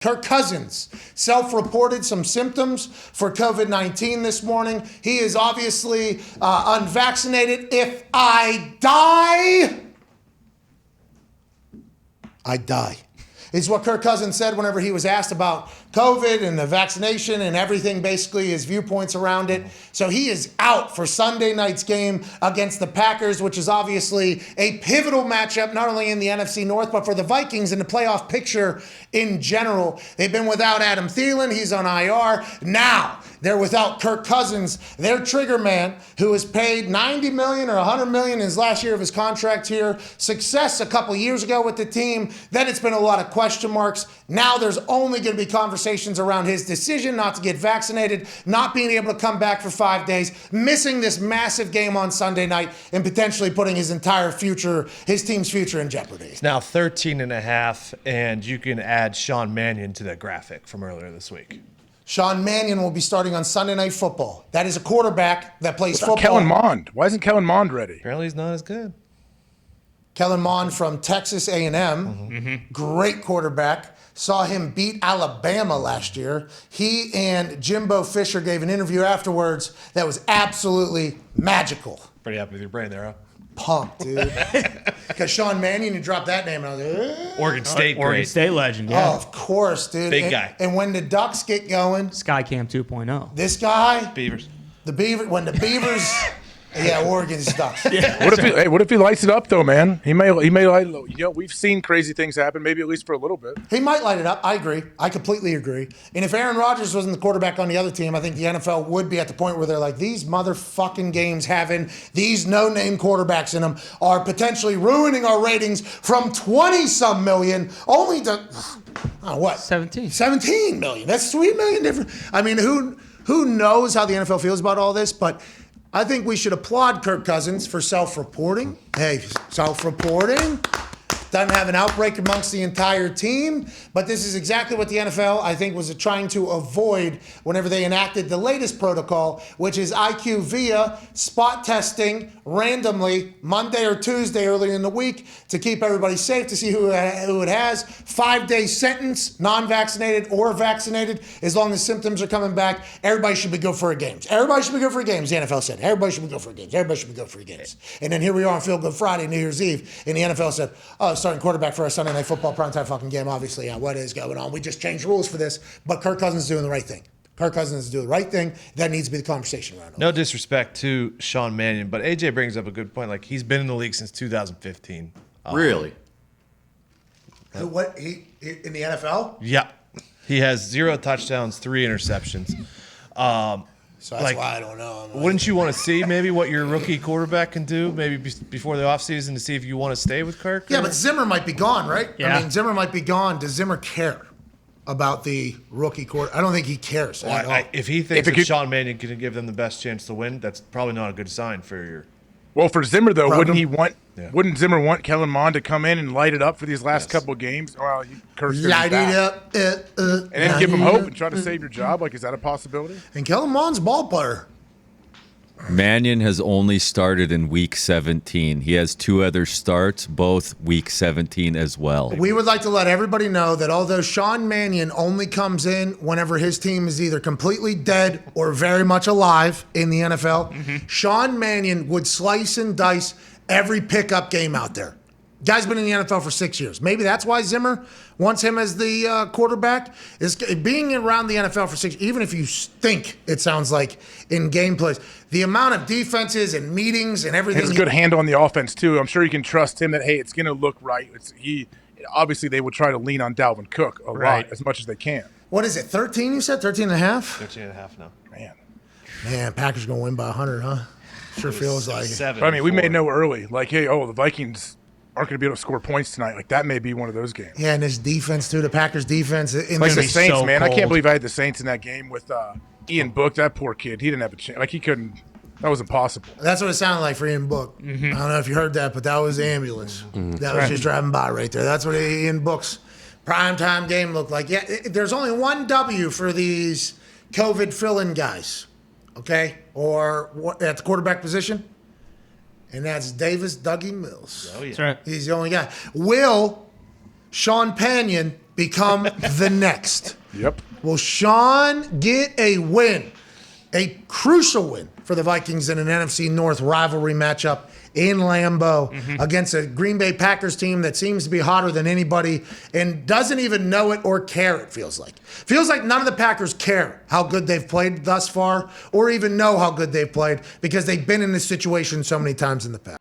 Kirk Cousins self-reported some symptoms for COVID-19 this morning. He is obviously unvaccinated. If I die, I die. Is what Kirk Cousins said whenever he was asked about COVID and the vaccination and everything, basically his viewpoints around it. So he is out for Sunday night's game against the Packers, which is obviously a pivotal matchup, not only in the NFC North, but for the Vikings in the playoff picture in general. They've been without Adam Thielen. He's on IR. Now they're without Kirk Cousins, their trigger man, who was paid $90 million or $100 million in his last year of his contract here. Success a couple years ago with the team. Then it's been a lot of question marks. Now there's only going to be conversations around his decision not to get vaccinated, not being able to come back for 5 days, missing this massive game on Sunday night, and potentially putting his entire future, his team's future in jeopardy. It's now 13.5, and you can add Sean Mannion to that graphic from earlier this week. Sean Mannion will be starting on Sunday Night Football. That is a quarterback that plays football. Kellen Mond. Why isn't Kellen Mond ready? Apparently he's not as good. Kellen Mond from Texas A&M, great quarterback. Saw him beat Alabama last year. He and Jimbo Fisher gave an interview afterwards that was absolutely magical. Pretty happy with your brain there, huh? Pumped, dude. Because Sean Mannion, you dropped that name, and I was like, Oregon State, Oregon State legend, yeah. Oh, of course, dude. Big guy. And when the Ducks get going, Skycam 2.0. this guy, Beavers. when the Beavers, yeah, Oregon's Ducks. Yeah. What if he lights it up though, man? He may light. We've seen crazy things happen. Maybe at least for a little bit. He might light it up. I agree. I completely agree. And if Aaron Rodgers wasn't the quarterback on the other team, I think the NFL would be at the point where they're like, these motherfucking games having these no-name quarterbacks in them are potentially ruining our ratings from 20-some million only to, 17 million. That's 3 million different. I mean, who knows how the NFL feels about all this, but I think we should applaud Kirk Cousins for self-reporting. Hey, self-reporting. Doesn't have an outbreak amongst the entire team, but this is exactly what the NFL, I think, was trying to avoid whenever they enacted the latest protocol, which is IQ via spot testing randomly Monday or Tuesday early in the week to keep everybody safe, to see who it has. 5-day sentence, non-vaccinated or vaccinated, as long as symptoms are coming back. Everybody should be good for games. Everybody should be good for games, the NFL said. Everybody should be good for games. Everybody should be good for games. And then here we are on Feel Good Friday, New Year's Eve, and the NFL said, oh, starting quarterback for our Sunday Night Football primetime fucking game. Obviously, yeah, what is going on? We just changed rules for this, but Kirk Cousins is doing the right thing. Kirk Cousins is doing the right thing. That needs to be the conversation around it. No disrespect to Sean Mannion, but AJ brings up a good point. Like, he's been in the league since 2015. Really? He in the NFL? Yeah. He has 0 touchdowns, 3 interceptions. So that's why I don't know. Wouldn't you want to see maybe what your rookie quarterback can do maybe before the offseason to see if you want to stay with Kirk? Yeah, but Zimmer might be gone, right? Yeah. I mean, Zimmer might be gone. Does Zimmer care about the rookie quarterback? I don't think he cares at all. If he thinks that Sean Mannion can give them the best chance to win, that's probably not a good sign for your... Well, for Zimmer though, Problem. wouldn't Zimmer want Kellen Mond to come in and light it up for these last couple of games? Well, Kirk's Light it up. and then give him hope and try to save your job. Like, is that a possibility? And Kellen Mond's a ball player. Mannion has only started in week 17. He has 2 other starts, both week 17 as well. We would like to let everybody know that although Sean Mannion only comes in whenever his team is either completely dead or very much alive in the NFL, Sean Mannion would slice and dice every pickup game out there. Guy's been in the NFL for 6 years. Maybe that's why Zimmer wants him as the quarterback. Is being around the NFL for 6 years, even if you think it sounds like in game plays, the amount of defenses and meetings and everything. He has a good handle on the offense too. I'm sure you can trust him that, hey, it's going to look right. Obviously they would try to lean on Dalvin Cook a lot as much as they can. What is it, 13 you said? 13 and a half? 13.5 now. Man, Packers going to win by 100, huh? Sure feels like it. But, I mean, we may know early, like, hey, the Vikings aren't going to be able to score points tonight. Like, that may be one of those games. Yeah, and this defense, too, the Packers' defense. Like the Saints, man. I can't believe I had the Saints in that game with Ian Book. That poor kid. He didn't have a chance. Like, he couldn't. That was impossible. That's what it sounded like for Ian Book. I don't know if you heard that, but that was the ambulance. That was just driving by right there. That's what Ian Book's primetime game looked like. Yeah, there's only one W for these COVID fill-in guys, okay? Or at the quarterback position. And that's Davis Dougie Mills. Oh, yeah. That's right. He's the only guy. Will Sean Mannion become the next? Yep. Will Sean get a win, a crucial win for the Vikings in an NFC North rivalry matchup in Lambeau against a Green Bay Packers team that seems to be hotter than anybody and doesn't even know it or care, it feels like. Feels like none of the Packers care how good they've played thus far or even know how good they've played because they've been in this situation so many times in the past.